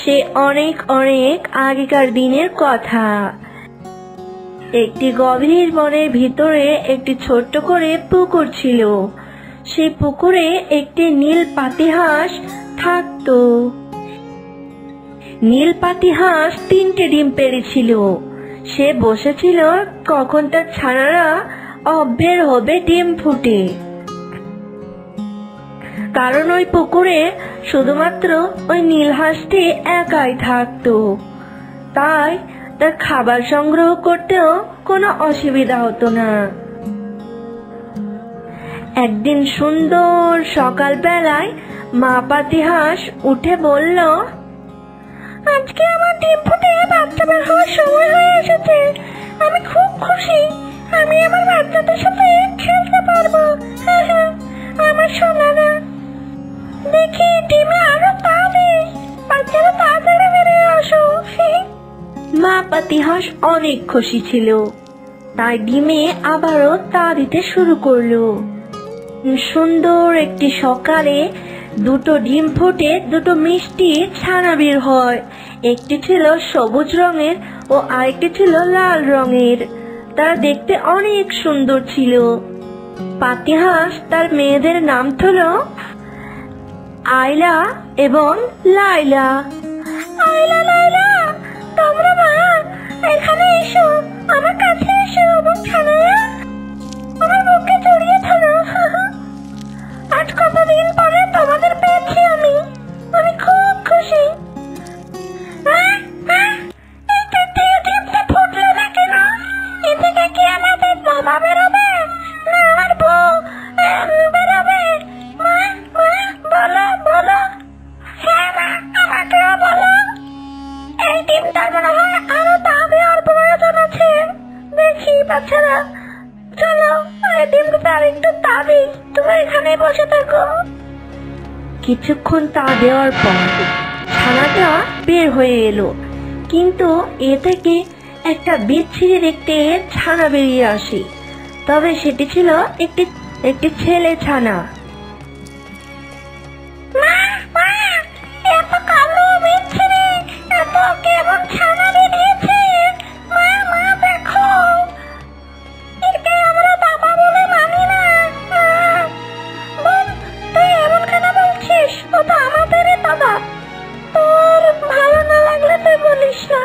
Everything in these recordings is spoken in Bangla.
সে অনেক অনেক আগেকার দিনের কথা। একটি গভীর বনের ভিতরে একটি ছোট্ট করে পুকুর ছিল। সেই পুকুরে একটি নীল পাতিহাঁস থাকতো। নীল পাতিহাঁস 3টে ডিম পেড়েছিল। সে বসেছিল কখন তার ছানারা বের হবে ডিম ফুটে। কারণ ওই পুকুরে শুধুমাত্র ওই নীল হাঁসটি একাই থাকতো, তাই তার খাবার সংগ্রহ করতেও কোনো অসুবিধা হতো না। একদিন সুন্দর সকাল বেলায় মা পাতিহাঁস উঠে বলল, আজকে আমার ডিম ফুটে বাচ্চা বের হওয়ার সময় হয়ে এসেছে। আমি খুব খুশি, আমি আমার বাচ্চাদের সাথে খেলতে পারবো। আমার সোনারা, দেখি ডিমে আরো পা দে, বাচ্চারা তাড়াতাড়ি বেরিয়ে আসো। মা পাতিহাঁস অনেক খুশি ছিল, তাই ডিমে আবারও তা দিতে শুরু করলো। সুন্দর একটি সকালে 2টো ডিম ফুটে 2টো মিষ্টি ছানা বের হয়। একটি ছিল সবুজ রঙের ও আরেকটি ছিল লাল রঙের। তারা দেখতে অনেক সুন্দর ছিল। পাতিহাঁস তার মেয়েদের নাম হলো আয়লা এবং লায়লা। আয়লা, লায়লা, তোমরা মা এখানে এসো, আমার কাছে এসো এবং ছানারা আমার বুকে জড়িয়ে ধরো। আজ কতদিন পরে তোমাদের পেয়েছি আমি খুব খুশি। ফুটলো না কেন? এ থেকে কি আমাদের বাবা বেরোবে না আমার বউ বেরোবে? বলো বলো। হ্যাঁ মা, আমাকেও বলো। এই ডিমটার মনে হয় আরো তা দেওয়ার প্রয়োজন আছে। দেখি বাচ্চারা, চলো এই ডিমটা আর একটু তা দিই, তুমি এখানে বসে থাকো। কিছুক্ষণ তা দেওয়ার পর ছানাটা বের হয়ে এলো, কিন্তু এ থেকে একটা বিচ্ছিরি দেখতে ছানা বেরিয়ে আসে। তবে সেটি ছিল একটি ছেলে ছানা। এত কালো বিচ্ছিরি, এত কেমন ছানা বেরিয়েছে। মা দেখো, একে আমরা বাবা বলে মানি না। বল, তুই এমন কেন বলছিস? ও তো আমাদেরই বাবা। তোর ভালো না লাগলে তুই বলিস না।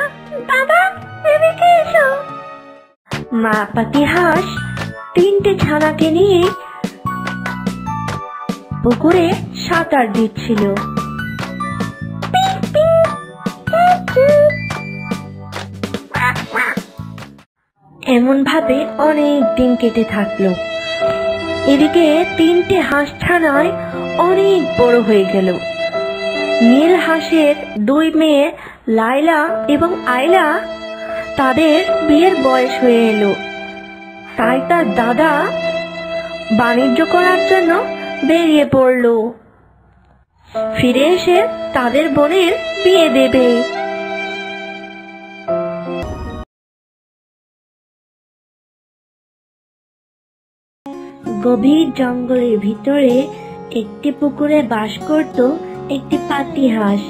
দাদা, এদিকে এসো। মা পাতিহাঁস 3টে ছানাকে নিয়ে পুকুরে সাঁতার দিচ্ছিল। এমন ভাবে অনেক দিন কেটে থাকলো। এদিকে 3টে হাঁস ছানায় অনেক বড় হয়ে গেল। নীল হাঁসের 2 মেয়ে লায়লা এবং আয়লা, তাদের বিয়ের বয়স হয়ে এলো। তাই তার দাদা বাণিজ্য করার জন্য বেরিয়ে পড়লো। ফিরে এসে তাদের বোনের বিয়ে দেবে। গভীর জঙ্গলের ভিতরে একটি পুকুরে বাস করত একটি পাতিহাঁস।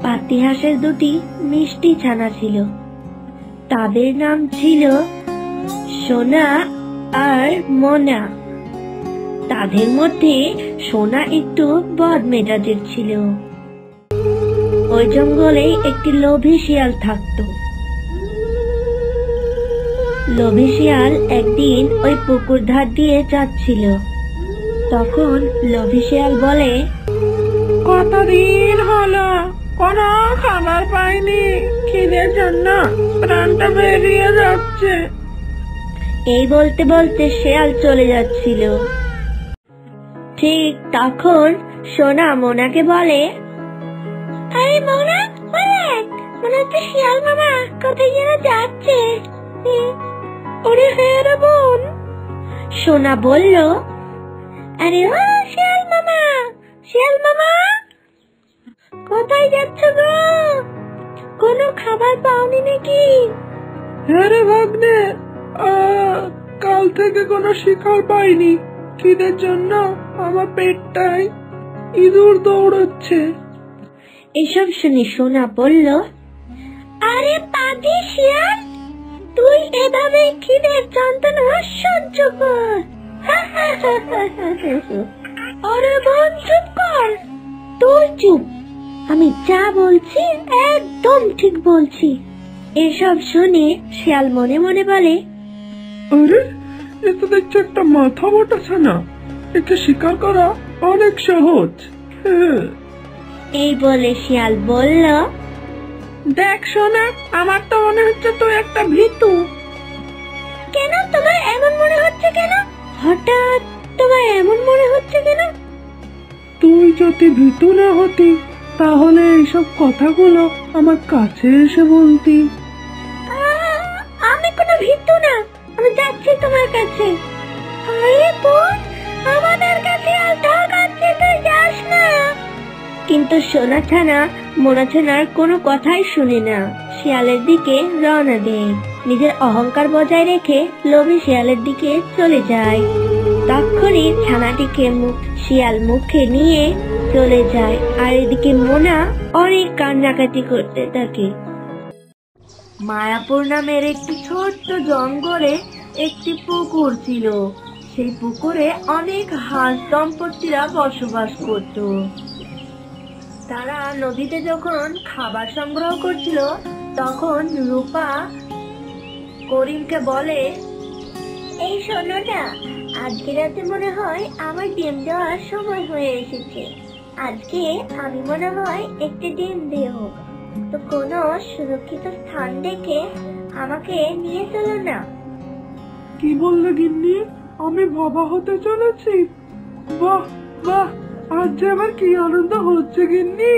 পাতিহাঁসের 2টি মিষ্টি ছানা ছিল। তাদের নাম ছিল সোনা আর মোনা। তাদের মধ্যে সোনা একটু বদমেজাজের ছিল। ওই জঙ্গলে একটি লোভী শিয়াল থাকতো। লোভী শিয়াল একদিন ওই পুকুর ধার দিয়ে যাচ্ছিল। তখন লোভী শিয়াল বলে, কতদিন হলো কোনো খাবার পাইনি, খিদের জন্য প্রাণটা বেরিয়ে যাচ্ছে। এই বলতে বলতে শিয়াল চলে যাচ্ছিল। ঠিক তখন সোনা মোনাকে বলে, আরে মোনা, মনে হচ্ছে শিয়াল মামা কোথায় যেন যাচ্ছে। ওরে হ্যাঁ রে বোন। সোনা বলল, আরে ও শিয়াল মামা কোথায় যাচ্ছ গো? কোনো খাবার পাওনি নাকি? হ্যাঁ রে ভাগ্নে, কাল থেকে কোনো শিকার পাইনি। খিদের জন্য আমার পেটটায় ইঁদুর দৌড়চ্ছে। এসব শুনে সোনা বলল, আরে পাজি শিয়াল, তুই এভাবে খিদের যন্ত্রণা সহ্য কর। আরে বোন চুপ কর। তুই চুপ, আমি যা বলছি একদম ঠিক বলছি। এসব শুনে শিয়াল মনে মনে বলে, আরে এ তো দেখছি একটা মাথা মোটা ছানা, একে শিকার করা অনেক সহজ। এই বলে শিয়াল বলল, দেখ সোনা, আমার তো মনে হচ্ছে তুই একটা ভীতু। কেন তোমার এমন মনে হচ্ছে কেন? হঠাৎ তোমার এমন মনে হচ্ছে কেন? তুই যদি ভীতু না হতি তাহলে এইসব কথাগুলো আমার কাছে এসে বলতি। আমি কোনো ভীতু না, আমি যাচ্ছি তোমার কাছে। আরে বোন, আমাদের কাছে আর ঠকাচ্ছে, তুই যাস না। কিন্তু সোনা ছানা মোনা ছানার কোনো কথাই শুনে না, শিয়ালের দিকে রওনা দেয়। নিজের অহংকার বজায় রেখে লোভী শিয়ালের দিকে চলে যায়। তখনই ছানাটিকে শিয়াল মুখে নিয়ে চলে যায়, আর এদিকে মোনা অনেক কান্নাকাটি করতে থাকে। মায়াপুর নামের একটি ছোট্ট জঙ্গলে একটি পুকুর ছিল। সেই পুকুরে অনেক হাঁস দম্পতিরা বসবাস করত। তারা নদীতে যখন খাবার সংগ্রহ করছিল, তখন রূপা করিমকে বলে, এই শোনো না, আজকে রাতে মনে হয় আমার ডিম দেওয়ার সময় হয়ে এসেছে। আজকে আমি মনে হয় একটি ডিম দেব, তো কোনো সুরক্ষিত স্থান দেখে আমাকে নিয়ে চলো না। কি বললে গিন্নি? আমি বাবা হতে চলেছি? বাহ বাহ, আজ যে আমার কি আনন্দ হচ্ছে গিন্নি।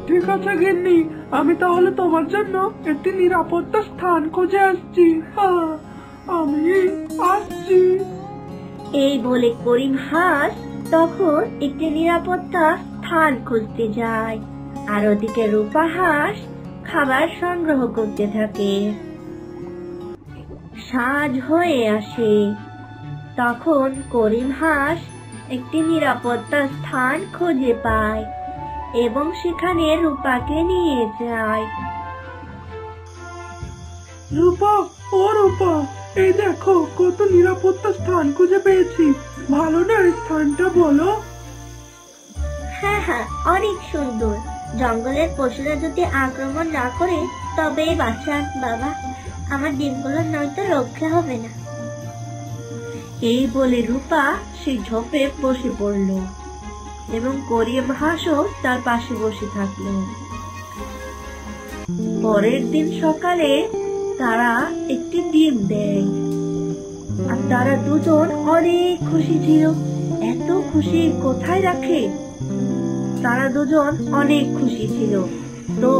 ঠিক আছে গিন্নি, আমি তাহলে তোমার জন্য একটি নিরাপত্তা স্থান খুঁজে আসছি। আমি আসছি। এই বলে করিম হাঁস তখন একটি নিরাপত্তা স্থান খুঁজতে যায়, আর ওদিকে রূপা হাঁস খাবার সংগ্রহ করতে থাকে। সাঁঝ হয়ে আসে, তখন করিম হাঁস একটি নিরাপত্তা স্থান খুঁজে পায় এবং সেখানে রূপাকে নিয়ে যায়। রূপা, ও রূপা, এই দেখো কত নিরাপত্তা স্থান খুঁজে পেয়েছি। ভালো না এই স্থানটা, বলো? হ্যাঁ হ্যাঁ, অনেক সুন্দর। জঙ্গলের পশুরা যদি আক্রমণ না করে তবে বাঁচান বাবা, আমার ডিমগুলো নয়তো রক্ষা হবে না। এই বলে রূপা সেই ঝোপে বসে পড়ল এবং করিম হাঁসও তার পাশে বসে থাকলো। পরের দিন সকালে তারা একটি ডিম দেয়, আর তারা দুজন অনেক খুশি ছিল। এত খুশি কোথায় রাখে? তারা দুজন অনেক খুশি ছিল। তো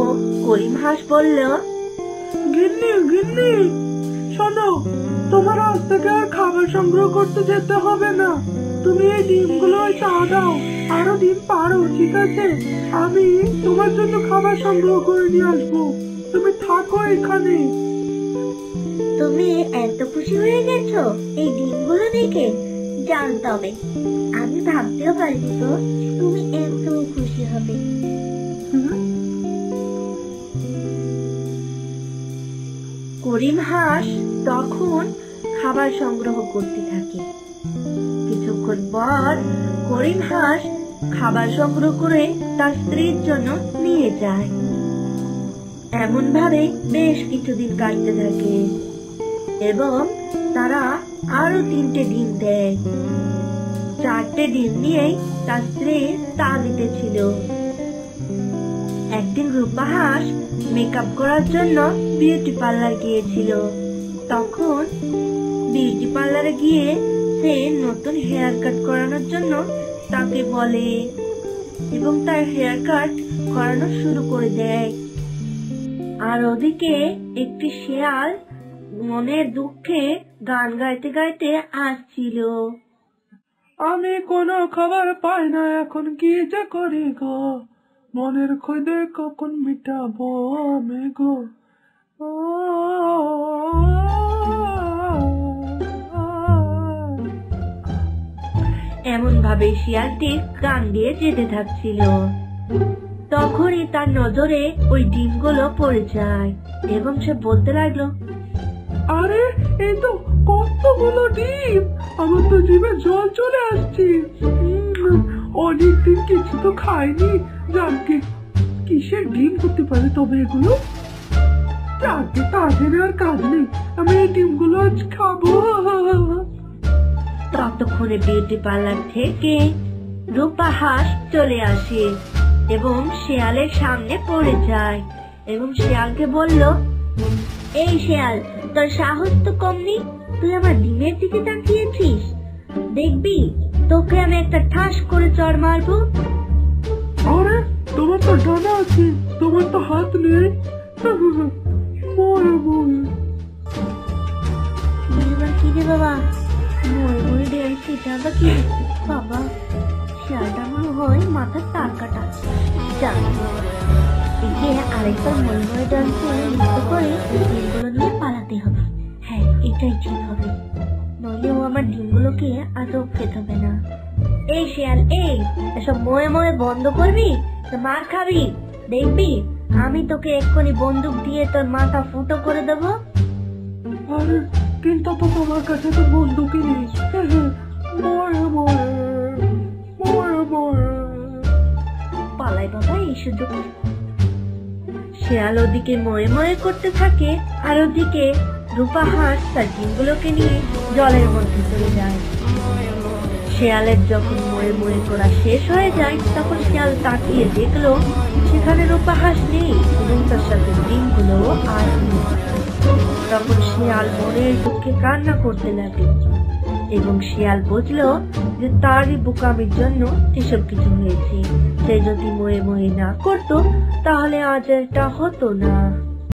করিম হাঁস বলল, গিন্নি গিন্নি, শোনো, তোমার আজ থেকে আর খাবার সংগ্রহ করতে যেতে হবে না। তুমি এই ডিমগুলো চা দাও, আরো ডিম পারো, ঠিক আছে? আমি তোমার জন্য খাবার সংগ্রহ করে নিয়ে আসবো, তুমি থাকো এখানে। তুমি এত খুশি হয়ে গেছো এই ডিমগুলো দেখে? জান, তবে আমি ভাবতেও পারিনি তো তুমি এত খুশি হবে। করিম হাঁস তখন খাবার সংগ্রহ করতে থাকে। কিছুক্ষণ পর করিম হাঁস খাবার সংগ্রহ করে তার স্ত্রীর জন্য নিয়ে যায়। এমন ভাবে বেশ কিছুদিন কাটতে থাকে এবং তারা আরো 3টে ডিম দেয়। 4টে ডিম নিয়েই তার স্ত্রী তা দিতেছিল। একদিন রূপা হাঁস মেকআপ করার জন্য বিউটি পার্লার গিয়েছিল। তখন বিউটি পার্লারে গিয়ে সে নতুন হেয়ার কাট করানোর জন্য তাকে বলে এবং তার হেয়ার কাট করানো শুরু করে দেয়। আর ওদিকে একটি শিয়াল মনের দুঃখে গান গাইতে গাইতে আসছিল। আমি কোনো খাবার পাই না, এখন কি যে করি গো, মনের ক্ষুদে কখন মিটাবো আমি গো। এমন ভাবে শিয়ালটি গান দিয়ে যেতে থাকছিল। তখনই তার নজরে ওই ডিমগুলো পড়ে যায় এবং সে বলতে লাগলো, আরে এই তো কতগুলো ডিম, আমার তো জিভে জল চলে আসছে। অনেকদিন কিছু তো খাইনি। জানকে কিসের ডিম হতে পারে তবে এগুলো? জানকে কাজের আর কাজ নেই, আমি এই ডিমগুলো আজ খাবো। ততক্ষণে বিউটি পার্লার থেকে রূপা হাঁস চলে আসে এবং শিয়ালের সামনে পড়ে যায় এবং শিয়ালকে বলল, এই শিয়াল, তোর সাহস তো কম নেই, তুই আমার ডিমের দিকে তাকিয়েছিস, দেখবি তোকে আমি একটা ঠাস করে চড় মারবো। আরে তোমার তো ডানা আছে, তোমার তো হাত নেই। মরে মরে এবার কি রে বাবা, মরে মরে ডেয়ারি সেটা আবার কি? বাবা, শিয়ালটা মনে হয় মাথার তার কাটা। যাক, একে আরেকবার মরে মরে ডান্সে নৃত্য করে ডিমগুলো নিয়ে পালাতে হবে। হ্যাঁ, এটাই ঠিক হবে, নইলে ও আমার ডিমগুলোকে আজও খেতে হবে না। এই শিয়াল, এই এসব মরে মরে বন্ধ করবি তো মার খাবি, দেখবি আমি তোকে এক্ষুনি বন্দুক দিয়ে তোর মাথা ফুটো করে দেবো। আরে কিন্তু তো তোমার কাছে তো বন্দুকই নেই। মরে মরে মরে মরে পালাই বাবা এই সুযোগ। শিয়াল ওদিকে ময়ে ময়ে করতে থাকে আর ওদিকে রূপা হাঁস তার ডিমগুলোকে নিয়ে জলের মধ্যে চলে যায়। শিয়ালের যখন ময়ে ময়ে করা শেষ হয়ে যায় তখন শিয়াল তাকিয়ে দেখলো সেখানে রূপা হাঁস নেই এবং তার সাথে ডিমগুলো আর নেই। তখন শিয়াল মনের দুঃখে কান্না করতে লাগে এবং শিয়াল বুঝলো যে তারই বোকামির জন্য এসব কিছু হয়েছে। সে যদি ময়ে ময়ে না করতো তাহলে আজ এটা হতো না।